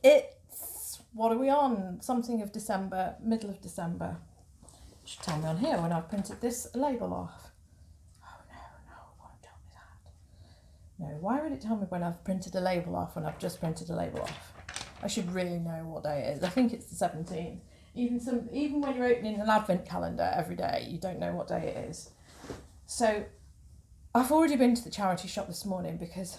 It's, what are we on? Something of December, middle of December. It should tell me on here when I've printed this label off. Oh no, it won't tell me that. No, why would it tell me when I've printed a label off when I've just printed a label off? I should really know what day it is. I think it's the 17th. Even when you're opening an advent calendar every day, you don't know what day it is. So I've already been to the charity shop this morning because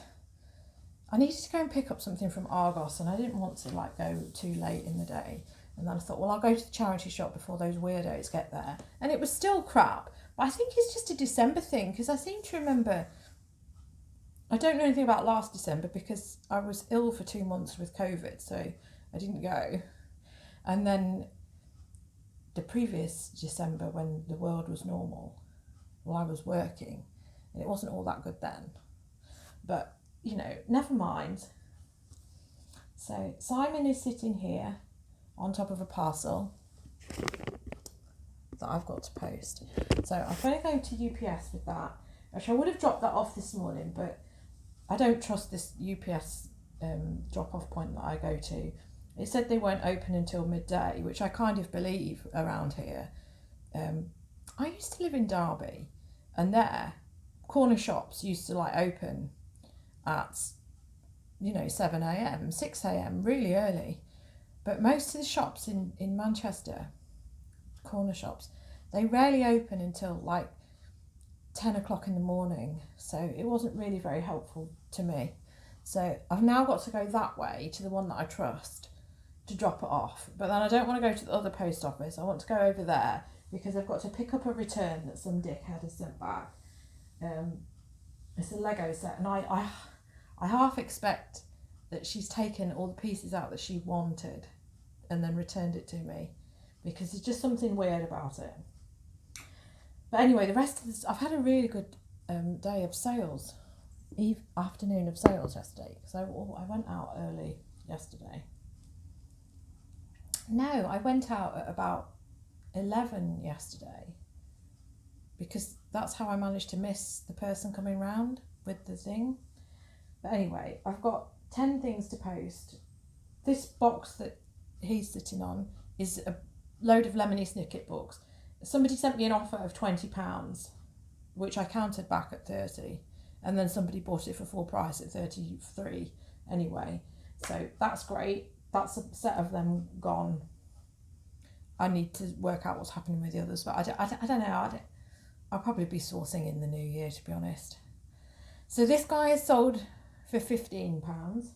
I needed to go and pick up something from Argos and I didn't want to like go too late in the day. And then I thought, well, I'll go to the charity shop before those weirdos get there. And it was still crap. But I think it's just a December thing because I seem to remember, I don't know anything about last December because I was ill for 2 months with COVID, so I didn't go. And then the previous December when the world was normal, well, I was working and it wasn't all that good then. But, you know, never mind. So Simon is sitting here on top of a parcel that I've got to post. So I'm going to go to UPS with that, which I would have dropped that off this morning, but I don't trust this UPS drop-off point that I go to. It said they weren't open until midday, which I kind of believe around here. I used to live in Derby, and there, corner shops used to like open at, you know, 7 a.m, 6 a.m, really early. But most of the shops in Manchester, corner shops, they rarely open until like 10 o'clock in the morning. So it wasn't really very helpful to me. So I've now got to go that way to the one that I trust to drop it off. But then I don't want to go to the other post office. I want to go over there because I've got to pick up a return that some dickhead has sent back. It's a Lego set, and I half expect that she's taken all the pieces out that she wanted and then returned it to me because there's just something weird about it. But anyway, the rest of this, I've had a really good day of sales, afternoon of sales yesterday, because I went out early yesterday. No, I went out at about 11 yesterday because that's how I managed to miss the person coming round with the thing. But anyway, I've got 10 things to post. This box that he's sitting on is a load of Lemony Snicket books. Somebody sent me an offer of £20, which I counted back at 30, and then somebody bought it for full price at 33 anyway. So that's great. That's a set of them gone. I need to work out what's happening with the others, but I don't know. I'll probably be sourcing in the new year, to be honest. So this guy is sold for £15.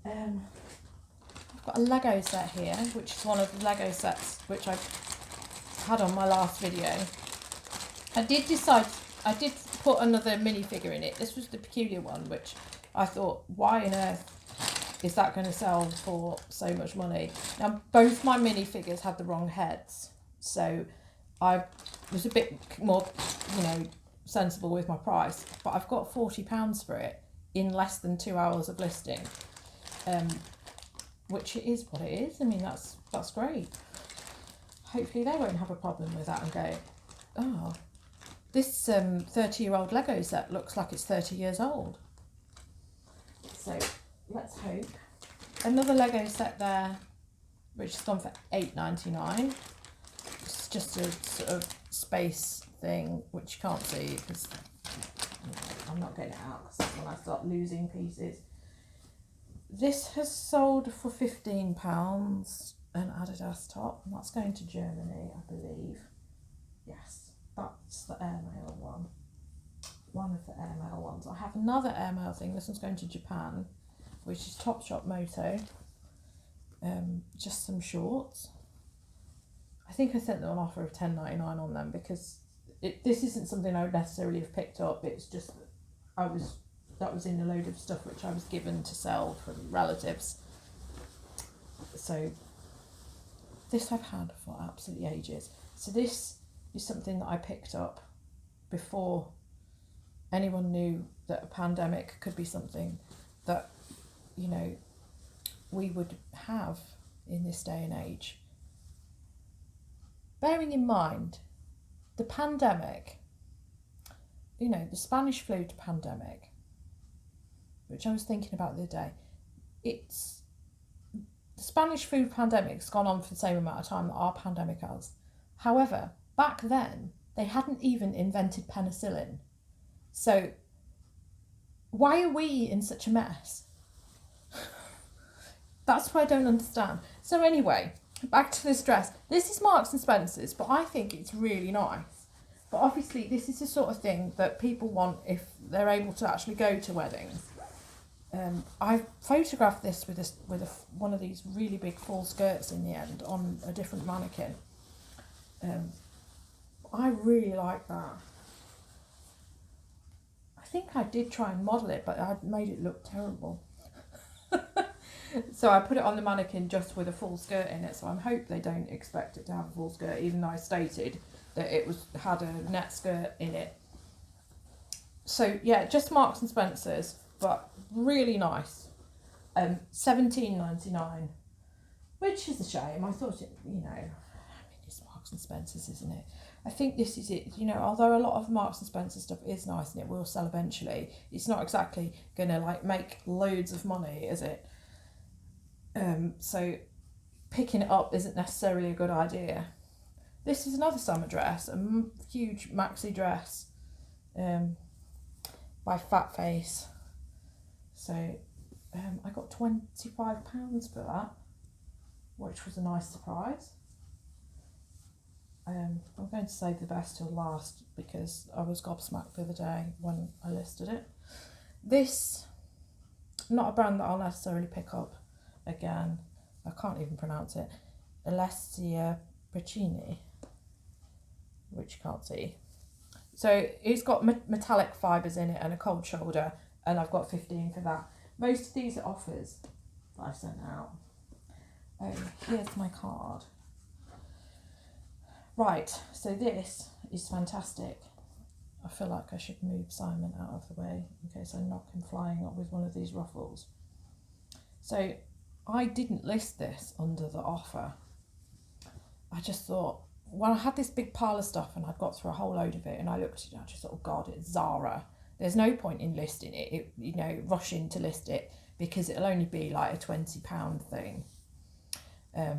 I've got a Lego set here, which is one of the Lego sets which I had on my last video. I did put another minifigure in it. This was the peculiar one, which I thought, why on earth is that going to sell for so much money? Now, both my minifigures had the wrong heads, so I was a bit more, you know, sensible with my price, but I've got £40 for it in less than 2 hours of listing, which it is what it is. I mean, that's great. Hopefully they won't have a problem with that and go, oh, this 30-year-old Lego set looks like it's 30 years old. So let's hope. Another Lego set there, which has gone for £8.99. It's just a sort of space thing, which you can't see because I'm not getting it out because that's when I start losing pieces. This has sold for £15, an Adidas top, and that's going to Germany, I believe. Yes, that's the airmail one. One of the airmail ones. I have another airmail thing. This one's going to Japan, which is Topshop Moto. Just some shorts. I think I sent them an offer of $10.99 on them because this isn't something I would necessarily have picked up. It's just that was in a load of stuff which I was given to sell from relatives. So this I've had for absolutely ages. So this is something that I picked up before anyone knew that a pandemic could be something that, you know, we would have in this day and age. Bearing in mind the pandemic, you know, the Spanish flu pandemic, which I was thinking about the other day, it's the Spanish food pandemic's gone on for the same amount of time that our pandemic has. However, back then they hadn't even invented penicillin. So why are we in such a mess? That's what I don't understand. So anyway, back to this dress. This is Marks and Spencer's, but I think it's really nice. But obviously this is the sort of thing that people want if they're able to actually go to weddings. I photographed this with one of these really big full skirts in the end on a different mannequin. I really like that. I think I did try and model it, but I made it look terrible. So I put it on the mannequin just with a full skirt in it, so I hope they don't expect it to have a full skirt, even though I stated that it had a net skirt in it. So yeah, just Marks and Spencer's, but really nice. $17.99, which is a shame. I thought it, it's Marks and Spencer's, isn't it? I think this is it. Although a lot of Marks and Spencer stuff is nice and it will sell eventually, it's not exactly gonna make loads of money, is it? So picking it up isn't necessarily a good idea. This is another summer dress, a huge maxi dress, by Fat Face. So I got £25 for that, which was a nice surprise. I'm going to save the best till last because I was gobsmacked the other day when I listed it. This, not a brand that I'll necessarily pick up again. I can't even pronounce it. Alessia Braccini, which you can't see. So it's got metallic fibres in it and a cold shoulder, and I've got 15 for that. Most of these are offers that I've sent out. Oh, here's my card. Right, so this is fantastic. I feel like I should move Simon out of the way in case I knock him flying up with one of these ruffles. So I didn't list this under the offer. I just thought, well, I had this big pile of stuff and I'd got through a whole load of it, and I looked at it and I just thought, oh God, it's Zara. There's no point in listing it, rushing to list it, because it'll only be like a £20 thing,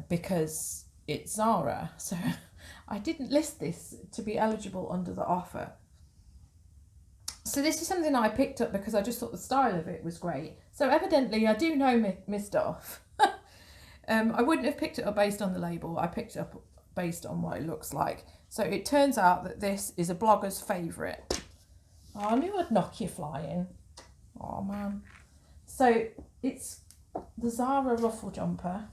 because it's Zara. So I didn't list this to be eligible under the offer. So this is something that I picked up because I just thought the style of it was great. So evidently I do know my stuff. I wouldn't have picked it up based on the label. I picked it up based on what it looks like. So it turns out that this is a blogger's favourite. Oh, I knew I'd knock you flying. Oh man. So it's the Zara ruffle jumper.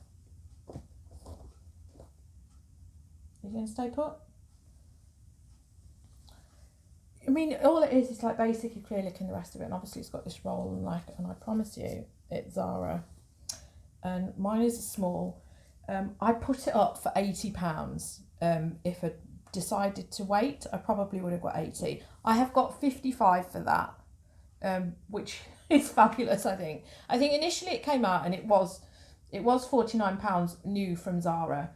You going to stay put? I mean, all it is like basic acrylic and the rest of it, and obviously it's got this roll and I promise you it's Zara, and mine is a small. I put it up for £80. If I decided to wait, I probably would have got 80. I have got 55 for that, which is fabulous. I think initially it came out and it was £49 new from Zara.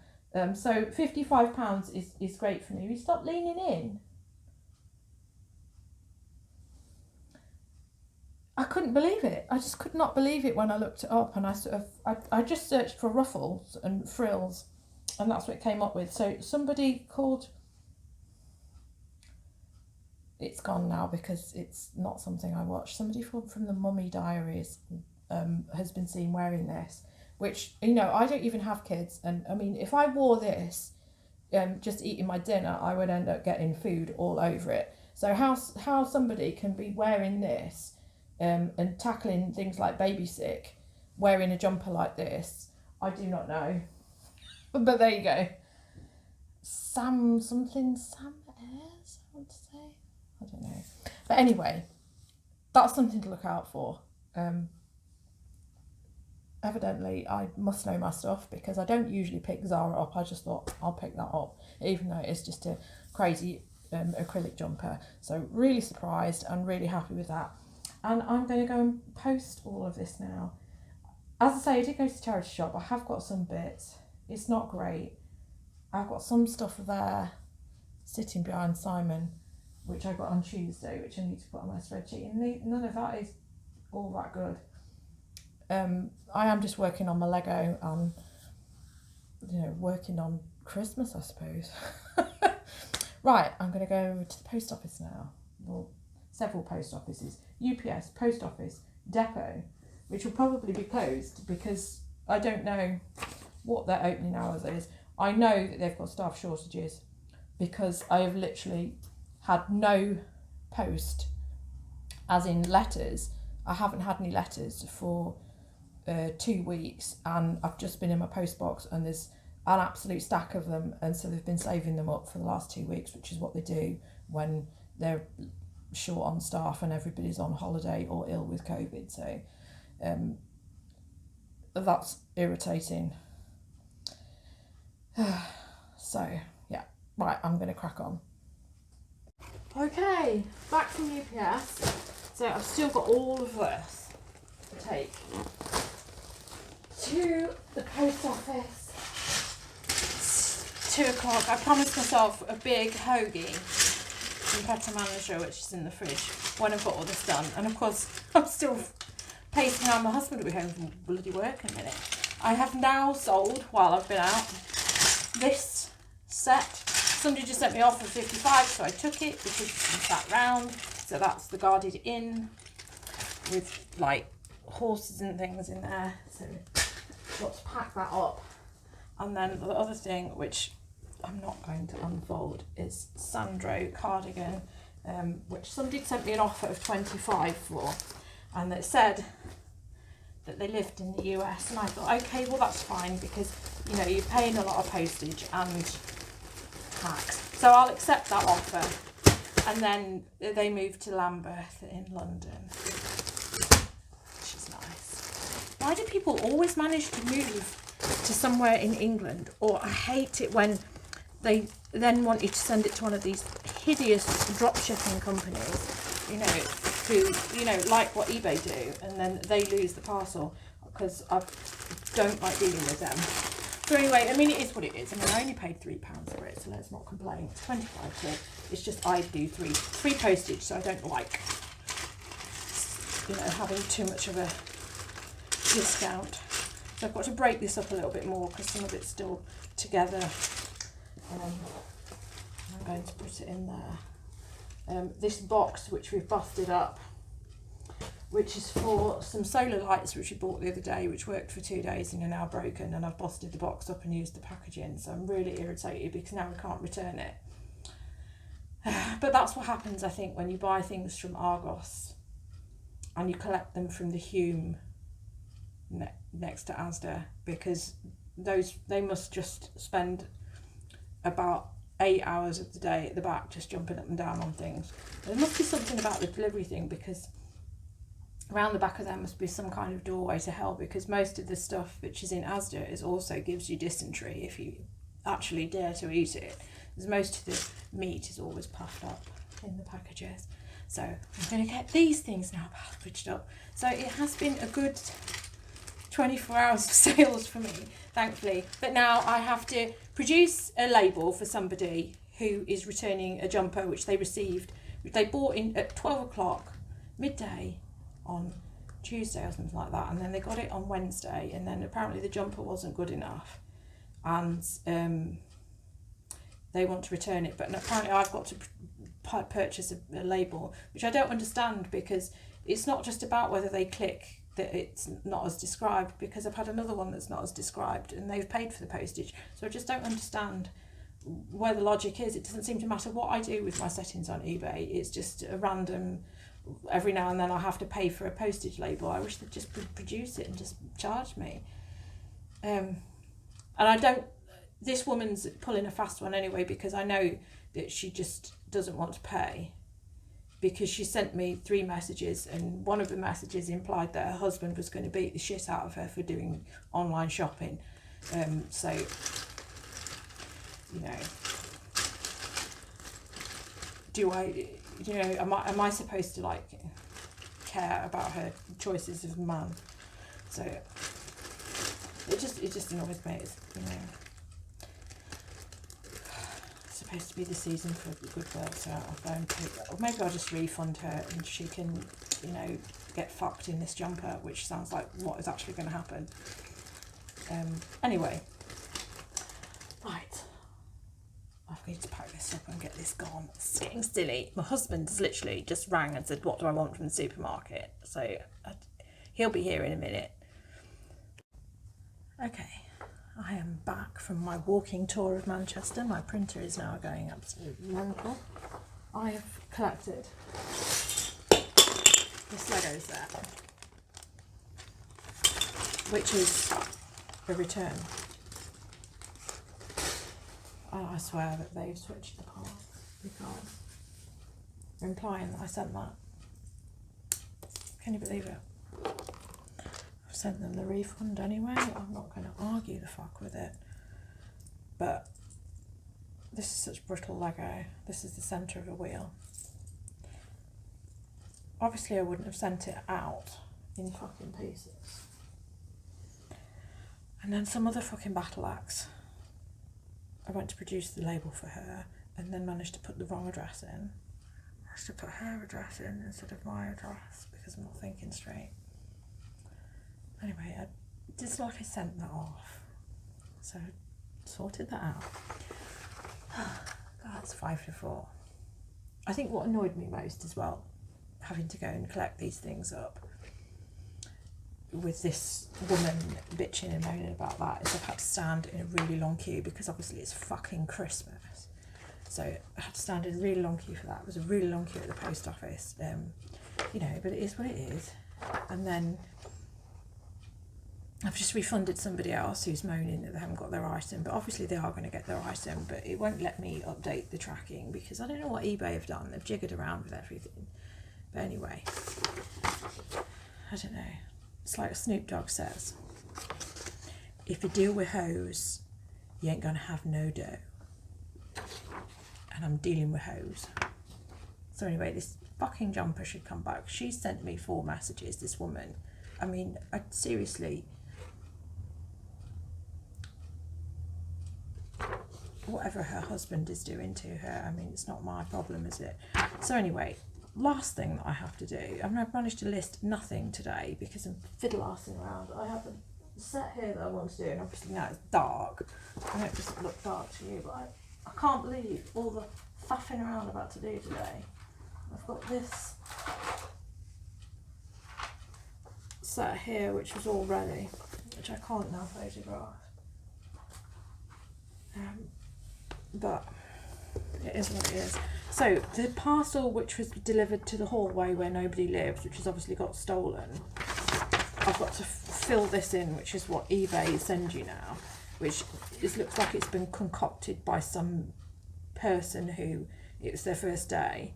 So £55 is great for me. We stop leaning in. I couldn't believe it. I just could not believe it when I looked it up, and I just searched for ruffles and frills, and that's what it came up with. So somebody called, it's gone now because it's not something I watch. Somebody from the Mummy Diaries has been seen wearing this, which, I don't even have kids, and I mean, if I wore this just eating my dinner, I would end up getting food all over it. So how somebody can be wearing this and tackling things like baby sick, wearing a jumper like this, I do not know. But there you go. Sam Ayres, I want to say. I don't know. But anyway, that's something to look out for. Evidently, I must know my stuff because I don't usually pick Zara up. I just thought I'll pick that up, even though it's just a crazy acrylic jumper. So really surprised and really happy with that. And I'm going to go and post all of this now. As I say, I did go to charity shop. I have got some bits. It's not great. I've got some stuff there sitting behind Simon, which I got on Tuesday, which I need to put on my spreadsheet. And none of that is all that good. I am just working on my Lego and, you know, working on Christmas, I suppose. Right, I'm going to go to the post office now. Well, several post offices. UPS, post office, depot, which will probably be closed because I don't know what their opening hours is. I know that they've got staff shortages because I have literally had no post, as in letters. I haven't had any letters for 2 weeks, and I've just been in my post box and there's an absolute stack of them, and so they've been saving them up for the last 2 weeks, which is what they do when they're short on staff and everybody's on holiday or ill with COVID. So that's irritating. So yeah, right, I'm going to crack on. Okay, back from UPS. So I've still got all of this to take to the post office. It's 2 o'clock. I promised myself a big hoagie from Peta Manager, which is in the fridge, when I've got all this done. And of course, I'm still pacing around. My husband will be home from bloody work in a minute. I have now sold, while I've been out, this set. Somebody just sent me off for 55, so I took it because it's that round. So that's the guarded in with like horses and things in there. So got to pack that up. And then the other thing, which I'm not going to unfold, is Sandro cardigan, which somebody sent me an offer of 25 for, and it said that they lived in the US, and I thought, okay, well that's fine because, you know, you're paying a lot of postage and tax, so I'll accept that offer. And then they moved to Lambeth in London, which is nice. Why do people always manage to move to somewhere in England? Or I hate it when they then want you to send it to one of these hideous drop shipping companies, you know, who, you know, like what eBay do, and then they lose the parcel, because I don't like dealing with them. So anyway, I mean, it is what it is. I mean, I only paid £3 for it, so let's not complain. It's 25 quid. It's just I do free postage, so I don't like, you know, having too much of a discount. So I've got to break this up a little bit more because some of it's still together. I'm going to put it in there. This box, which we've busted up, which is for some solar lights which we bought the other day, which worked for 2 days and are now broken, and I've busted the box up and used the packaging, so I'm really irritated because now we can't return it. But that's what happens, I think, when you buy things from Argos and you collect them from the Hume next to Asda, because they must just spend about 8 hours of the day at the back just jumping up and down on things. There must be something about the delivery thing, because around the back of there must be some kind of doorway to hell, because most of the stuff which is in Asda is also gives you dysentery if you actually dare to eat it, because most of the meat is always puffed up in the packages. So I'm going to get these things now packaged up. So it has been a good 24 hours of sales for me, thankfully. But now I have to produce a label for somebody who is returning a jumper which they received, which they bought in at 12 o'clock midday on Tuesday or something like that, and then they got it on Wednesday, and then apparently the jumper wasn't good enough, and they want to return it, but apparently I've got to purchase a label, which I don't understand, because it's not just about whether they click that it's not as described, because I've had another one that's not as described and they've paid for the postage, so I just don't understand where the logic is. It doesn't seem to matter what I do with my settings on eBay, it's just a random, every now and then I have to pay for a postage label. I wish they'd just produce it and just charge me. And I don't, this woman's pulling a fast one anyway, because I know that she just doesn't want to pay, because she sent me 3 messages, and one of the messages implied that her husband was going to beat the shit out of her for doing online shopping. So, you know, am I supposed to like care about her choices of man? So it just annoys me. It's, you know, it's supposed to be the season for the good girl, so I'll go and take that. Or maybe I'll just refund her and she can, you know, get fucked in this jumper, which sounds like what is actually going to happen. Anyway, right, I need to pack this up and get this gone. It's getting silly. My husband's literally just rang and said, what do I want from the supermarket? So he'll be here in a minute. Okay, I am back from my walking tour of Manchester. My printer is now going absolutely mental. I have collected this Lego set, which is a return. Oh, I swear that they've switched the parts because they're implying that I sent that. Can you believe it? I've sent them the refund anyway. I'm not going to argue the fuck with it. But this is such brittle Lego. This is the centre of a wheel. Obviously I wouldn't have sent it out in fucking pieces. And then some other fucking battle axe. I went to produce the label for her and then managed to put the wrong address in. I managed to put her address in instead of my address because I'm not thinking straight. Anyway, it's like I sent that off. So I sorted that out. God, it's 5 to 4. I think what annoyed me most as well, having to go and collect these things up with this woman bitching and moaning about that, is I've had to stand in a really long queue because obviously it's fucking Christmas. So I had to stand in a really long queue for that. It was a really long queue at the post office, you know, but it is what it is. And then I've just refunded somebody else who's moaning that they haven't got their item, but obviously they are going to get their item, but it won't let me update the tracking because I don't know what eBay have done. They've jiggered around with everything. But anyway, I don't know. It's like Snoop Dogg says, if you deal with hoes, you ain't going to have no dough. And I'm dealing with hoes. So anyway, this fucking jumper should come back. She sent me 4 messages, this woman. I mean, seriously, whatever her husband is doing to her, I mean, it's not my problem, is it? So anyway, last thing that I have to do, I mean, I've managed to list nothing today because I'm fiddle-assing around. I have a set here that I want to do, and obviously now it's dark. I know it doesn't look dark to you, but I can't believe all the faffing around I'm about to do today. I've got this set here, which was all ready, which I can't now photograph. But it is what it is. So the parcel which was delivered to the hallway where nobody lives, which has obviously got stolen, I've got to fill this in, which is what eBay sends you now, which looks like it's been concocted by some person who, it was their first day.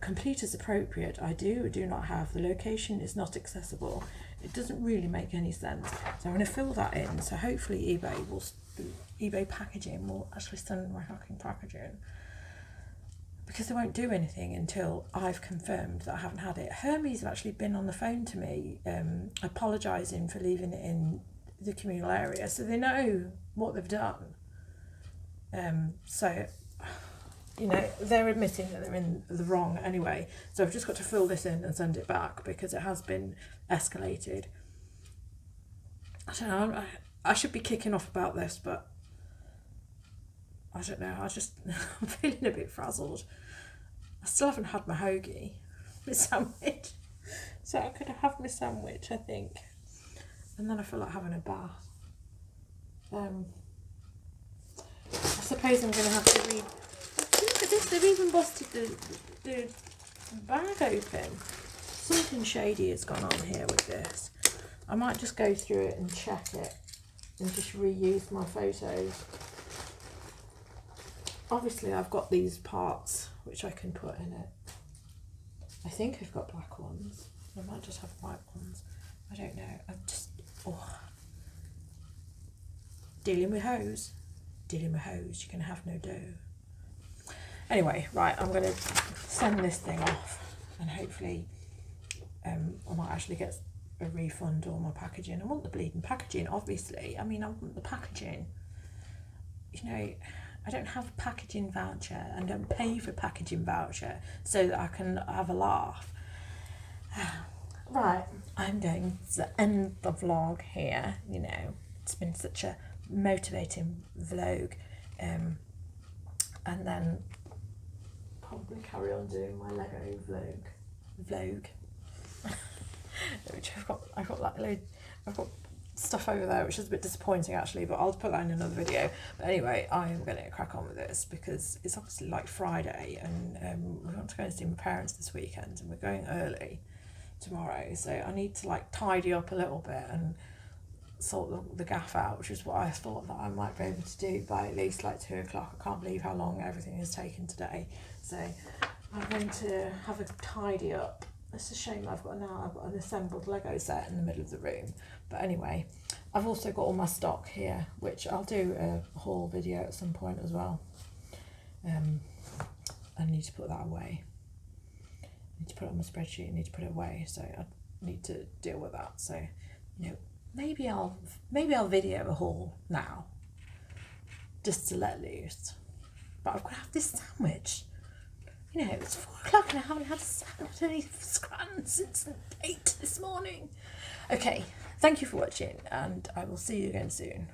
Complete as appropriate. I do not have. The location is not accessible. It doesn't really make any sense. So I'm going to fill that in. So hopefully eBay packaging will actually send my fucking packaging, because they won't do anything until I've confirmed that I haven't had it. Hermes have actually been on the phone to me apologising for leaving it in the communal area, so they know what they've done. So, you know, they're admitting that they're in the wrong anyway. So I've just got to fill this in and send it back because it has been escalated. I don't know, I should be kicking off about this, but I don't know, I'm feeling a bit frazzled. I still haven't had my hoagie, my sandwich. So I'm going to have my sandwich, I think. And then I feel like having a bath. I suppose I'm going to have to read. Look at this, they've even busted the bag open. Something shady has gone on here with this. I might just go through it and check it and just reuse my photos. Obviously I've got these parts which I can put in it. I think I've got black ones. I might just have white ones. I don't know. I'm just dealing with hoes. Dealing with hoes. You can have no dough. Anyway, right, I'm going to send this thing off and hopefully I might actually get a refund on my packaging. I want the bleeding packaging, obviously. I mean, I want the packaging. You know, I don't have a packaging voucher and don't pay for a packaging voucher so that I can have a laugh. Right, I'm going to end the vlog here. You know, it's been such a motivating vlog, and then probably carry on doing my Lego vlog. Which I've got like load, I've got stuff over there which is a bit disappointing actually, but I'll put that in another video. But anyway, I am going to crack on with this because it's obviously like Friday, and we want to go and see my parents this weekend, and we're going early tomorrow, so I need to like tidy up a little bit and sort the gaff out, which is what I thought that I might be able to do by at least like 2 o'clock. I can't believe how long everything has taken today, so I'm going to have a tidy up. It's a shame I've got an assembled Lego set in the middle of the room, but anyway, I've also got all my stock here, which I'll do a haul video at some point as well. I need to put that away. I need to put it on my spreadsheet. I need to put it away, so I need to deal with that. So, you know, maybe I'll video a haul now, just to let loose. But I've got to have this sandwich. You know, it's 4 o'clock and I haven't had a sandwich since 8 this morning. Okay, thank you for watching, and I will see you again soon.